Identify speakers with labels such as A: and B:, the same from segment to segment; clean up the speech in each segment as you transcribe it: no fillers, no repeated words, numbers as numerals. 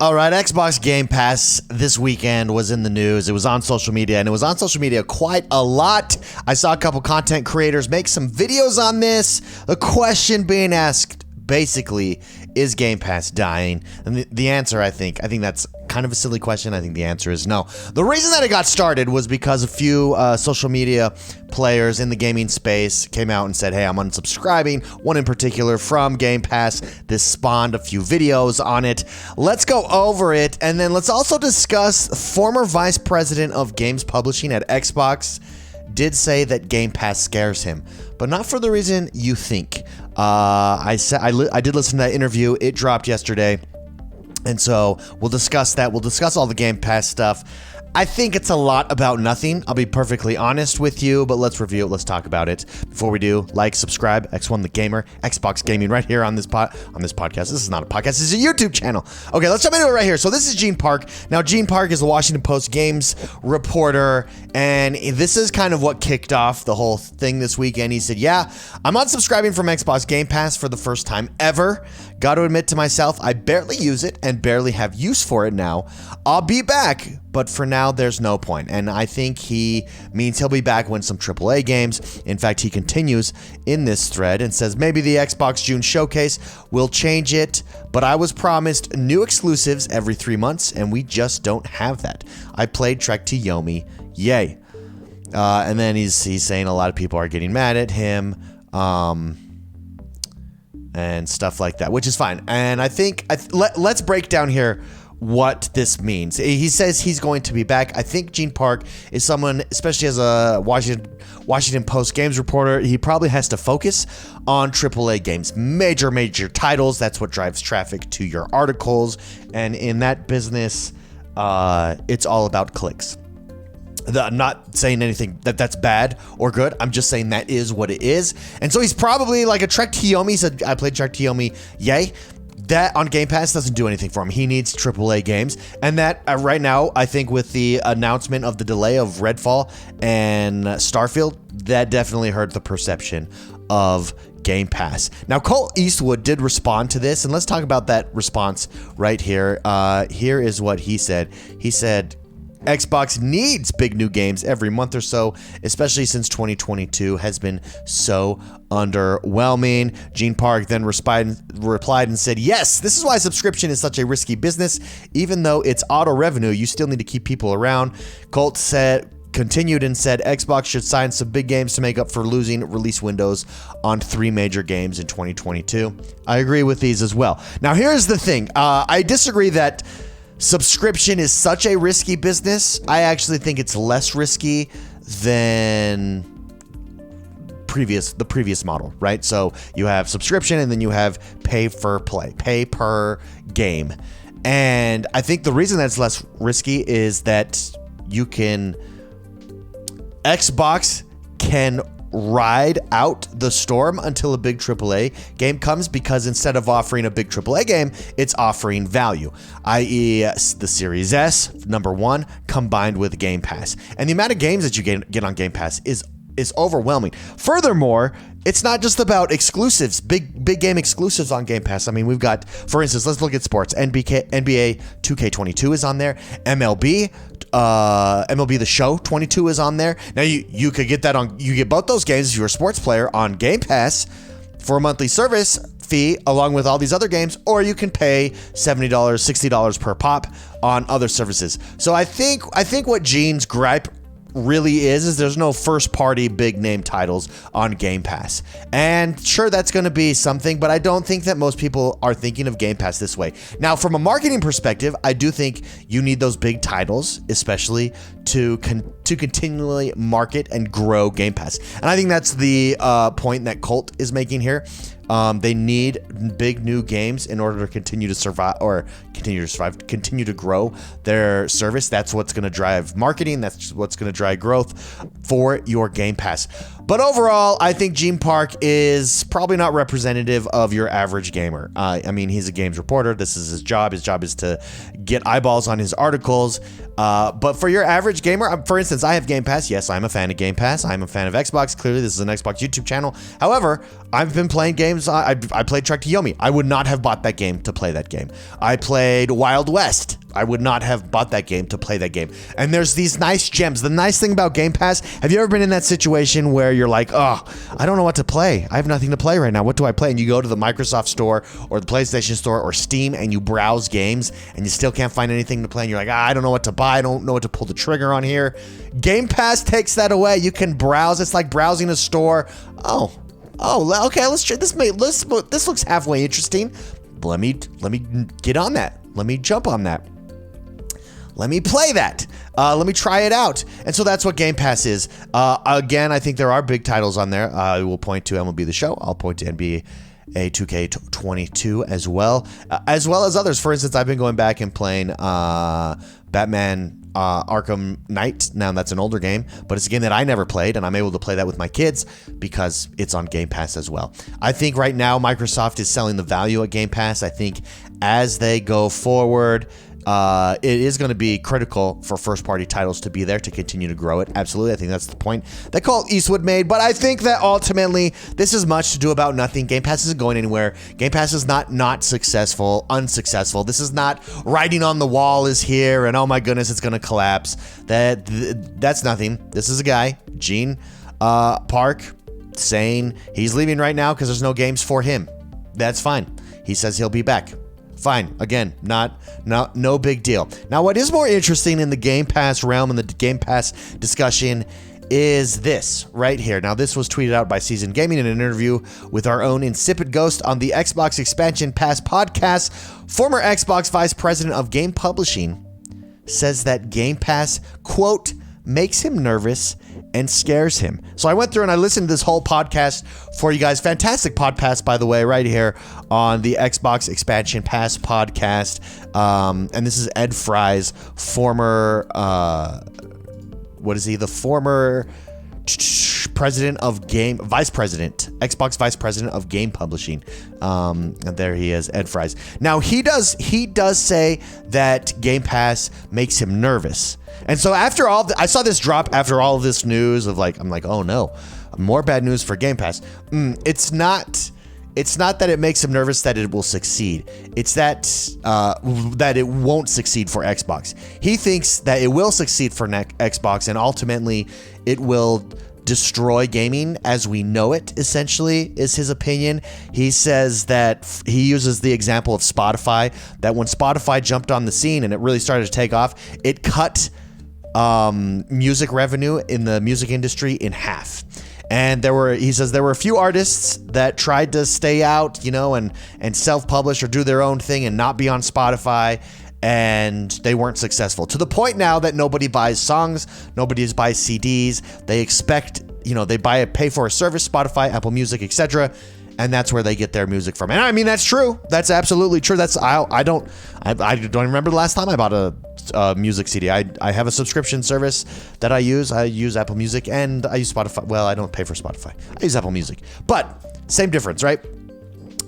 A: All right, Xbox Game Pass this weekend was in the news. It was on social media, and it was on social media quite a lot. I saw a couple content creators make some videos on this. The question being asked, basically, is Game Pass dying? And the answer, I think that's kind of a silly question. I think the answer is no. The reason that it got started was because a few social media players in the gaming space came out and said, hey, I'm unsubscribing. One in particular from Game Pass. This spawned a few videos on it. Let's go over it, and then let's also discuss former vice president of games publishing at Xbox did say that Game Pass scares him, but not for the reason you think. I did listen to that interview. It dropped yesterday. And so we'll discuss that. We'll discuss all the Game Pass stuff. I think it's a lot about nothing. I'll be perfectly honest with you, but let's review it. Let's talk about it. Before we do, like, subscribe, X1 the Gamer, Xbox Gaming right here on this podcast. This is not a podcast. This is a YouTube channel. Okay, let's jump into it right here. So this is Gene Park. Now, Gene Park is the Washington Post games reporter, and this is kind of what kicked off the whole thing this weekend. He said, yeah, I'm unsubscribing from Xbox Game Pass for the first time ever. Got to admit to myself, I barely use it and barely have use for it now. I'll be back, but for now, there's no point. And I think he means he'll be back when some AAA games. In fact, he continues in this thread and says maybe the Xbox June showcase will change it, but I was promised new exclusives every 3 months, and we just don't have that. I played Trek to Yomi. Yay. And then he's saying a lot of people are getting mad at him. And stuff like that, which is fine. And I think let's break down here what this means. He says he's going to be back. I think Gene Park is someone, especially as a Washington Post games reporter, he probably has to focus on AAA games, major titles. That's what drives traffic to your articles. And in that business, it's all about clicks. I'm not saying anything that's bad or good. I'm just saying that is what it is. And so he's probably like a Trek to Yomi. He said, I played Trek to Yomi. Yay. That on Game Pass doesn't do anything for him. He needs AAA games. And that right now, I think with the announcement of the delay of Redfall and Starfield, that definitely hurt the perception of Game Pass. Now, Colt Eastwood did respond to this, and let's talk about that response right here. Here is what he said. He said, Xbox needs big new games every month or so, especially since 2022 has been so underwhelming. Gene Park then replied and said, yes, this is why subscription is such a risky business. Even though it's auto revenue, you still need to keep people around. Colt continued and said Xbox should sign some big games to make up for losing release windows on 3 major games in 2022. I agree with these as well. Now, here's the thing. I disagree that subscription is such a risky business. I actually think it's less risky than the previous model, right? So you have subscription and then you have pay per game. And I think the reason that's less risky is that Xbox can ride out the storm until a big AAA game comes, because instead of offering a big AAA game, it's offering value, i.e. the Series S, number one, combined with Game Pass. And the amount of games that you get on Game Pass is overwhelming. Furthermore, it's not just about exclusives, big game exclusives on Game Pass. I mean, we've got, for instance, let's look at sports. NBA 2K22 is on there. MLB The Show 22 is on there. Now you could get you get both those games if you're a sports player on Game Pass for a monthly service fee along with all these other games, or you can pay $70, $60 per pop on other services. So I think what Gene's gripe really is there's no first party big name titles on Game Pass. And sure, that's going to be something, but I don't think that most people are thinking of Game Pass this way. Now, from a marketing perspective, I do think you need those big titles, especially to continually market and grow Game Pass. And I think that's the point that Colt is making here. They need big new games in order to continue to grow their service. That's what's going to drive marketing. That's what's going to drive growth for your Game Pass. But overall, I think Gene Park is probably not representative of your average gamer. I mean, he's a games reporter. This is his job. His job is to get eyeballs on his articles. But for your average gamer, for instance, I have Game Pass. Yes, I'm a fan of Game Pass. I'm a fan of Xbox. Clearly, this is an Xbox YouTube channel. However, I've been playing games. I played Trek to Yomi. I would not have bought that game to play that game. I played Wild West. I would not have bought that game to play that game. And there's these nice gems. The nice thing about Game Pass, have you ever been in that situation where you're like, oh, I don't know what to play. I have nothing to play right now. What do I play? And you go to the Microsoft Store or the PlayStation Store or Steam and you browse games and you still can't find anything to play. And you're like, I don't know what to buy. I don't know what to pull the trigger on here. Game Pass takes that away. You can browse. It's like browsing a store. Oh, okay. Let's try this. This looks halfway interesting. Let me get on that. Let me jump on that. Let me play that. Let me try it out. And so that's what Game Pass is. Again, I think there are big titles on there. I will point to MLB The Show. I'll point to NBA 2K22 as well as others. For instance, I've been going back and playing Batman Arkham Knight. Now, that's an older game, but it's a game that I never played, and I'm able to play that with my kids because it's on Game Pass as well. I think right now Microsoft is selling the value at Game Pass. I think as they go forward, it is going to be critical for first-party titles to be there to continue to grow it. Absolutely. I think that's the point that Clint Eastwood made. But I think that ultimately, this is much to do about nothing. Game Pass isn't going anywhere. Game Pass is not unsuccessful. This is not writing on the wall is here and oh my goodness, it's going to collapse. That's nothing. This is a guy, Gene Park, saying he's leaving right now because there's no games for him. That's fine. He says he'll be back. Fine. Again, no big deal. Now, what is more interesting in the Game Pass realm and the Game Pass discussion is this right here. Now, this was tweeted out by Seasoned Gaming in an interview with our own Insipid Ghost on the Xbox Expansion Pass podcast. Former Xbox Vice President of Game Publishing says that Game Pass, quote, makes him nervous and scares him. So I went through and I listened to this whole podcast for you guys. Fantastic podcast, by the way, right here on the Xbox Expansion Pass podcast. And this is Ed Fry's former, the former Xbox Vice President of Game Publishing. And there he is, Ed Fries. Now he does say that Game Pass makes him nervous. And so after I saw this drop after all of this news of I'm like, oh no, more bad news for Game Pass. It's not that it makes him nervous that it will succeed. It's that it won't succeed for Xbox. He thinks that it will succeed for Xbox, and ultimately it will destroy gaming as we know it, essentially, is his opinion. He says that he uses the example of Spotify, that when Spotify jumped on the scene and it really started to take off, it cut music revenue in the music industry in half. And he says there were a few artists that tried to stay out, and self-publish or do their own thing and not be on Spotify, and they weren't successful. To the point now that nobody buys songs, nobody buys CDs. They expect, they pay for a service, Spotify, Apple Music, etc., and that's where they get their music from. And I mean, that's true. That's absolutely true. I don't remember the last time I bought a music CD. I have a subscription service that I use. I use Apple Music and I use Spotify. Well, I don't pay for Spotify. I use Apple Music, but same difference, right?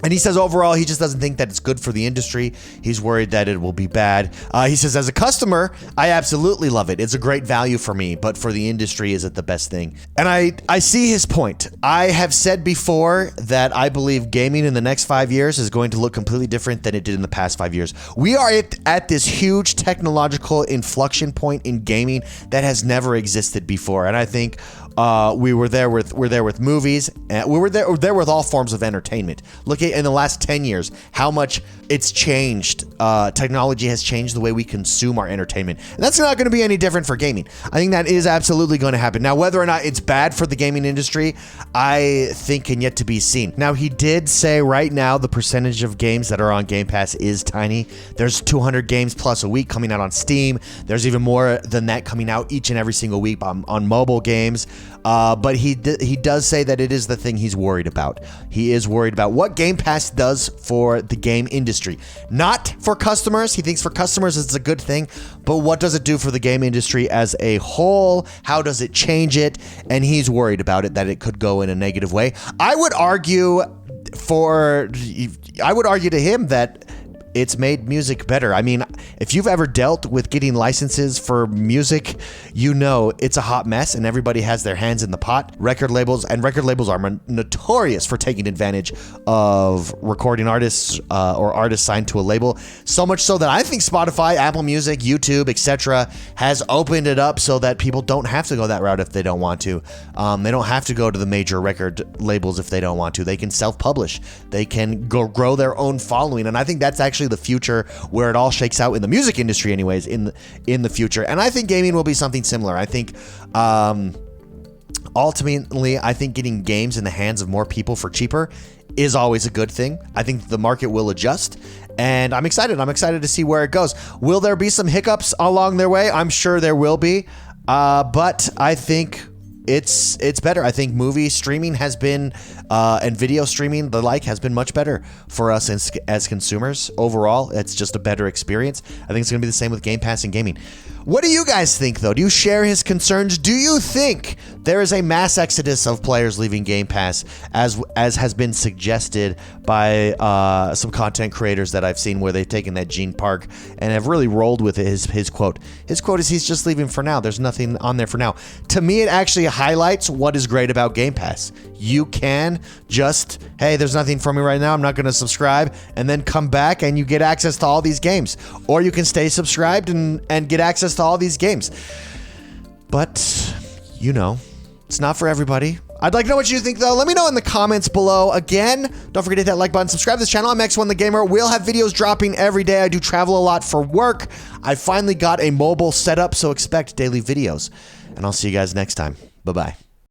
A: And he says overall, he just doesn't think that it's good for the industry. He's worried that it will be bad. He says, as a customer, I absolutely love it. It's a great value for me, but for the industry, is it the best thing? And I see his point. I have said before that I believe gaming in the next 5 years is going to look completely different than it did in the past 5 years. We are at this huge technological inflection point in gaming that has never existed before. And I think we're there with movies, and we're there with all forms of entertainment. Look at in the last 10 years how much it's changed. Technology has changed the way we consume our entertainment, and that's not going to be any different for gaming. I think that is absolutely going to happen. Now, whether or not it's bad for the gaming industry, I think can yet to be seen. Now, he did say right now the percentage of games that are on Game Pass is tiny. There's 200 games plus a week coming out on Steam. There's even more than that coming out each and every single week on mobile games. But he does say that it is the thing he's worried about. He is worried about what Game Pass does for the game industry. Not for customers. He thinks for customers it's a good thing, but what does it do for the game industry as a whole? How does it change it? And he's worried about it, that it could go in a negative way. I would argue to him that it's made music better. I mean, if you've ever dealt with getting licenses for music, you know it's a hot mess and everybody has their hands in the pot. Record labels are notorious for taking advantage of recording artists or artists signed to a label. So much so that I think Spotify, Apple Music, YouTube, etc. has opened it up so that people don't have to go that route if they don't want to. They don't have to go to the major record labels if they don't want to. They can self-publish. They can grow their own following. And I think that's actually the future, where it all shakes out in the music industry anyways, in the future. And I think gaming will be something similar. I think ultimately, I think getting games in the hands of more people for cheaper is always a good thing. I think the market will adjust, and I'm excited. I'm excited to see where it goes. Will there be some hiccups along their way? I'm sure there will be, but I think it's better. I think movie streaming has been, and video streaming, the like, has been much better for us as consumers. Overall, it's just a better experience. I think it's going to be the same with Game Pass and gaming. What do you guys think, though? Do you share his concerns? Do you think there is a mass exodus of players leaving Game Pass, as has been suggested by some content creators that I've seen, where they've taken that Gene Park and have really rolled with his quote? His quote is, he's just leaving for now. There's nothing on there for now. To me, it actually highlights what is great about Game Pass. You can just, hey, there's nothing for me right now, I'm not going to subscribe, and then come back and you get access to all these games. Or you can stay subscribed and get access to all these games. But, you know, it's not for everybody. I'd like to know what you think, though. Let me know in the comments below. Again, don't forget to hit that like button, subscribe to this channel. I'm X1 the Gamer. We'll have videos dropping every day. I do travel a lot for work. I finally got a mobile setup, so expect daily videos. And I'll see you guys next time. Bye-bye.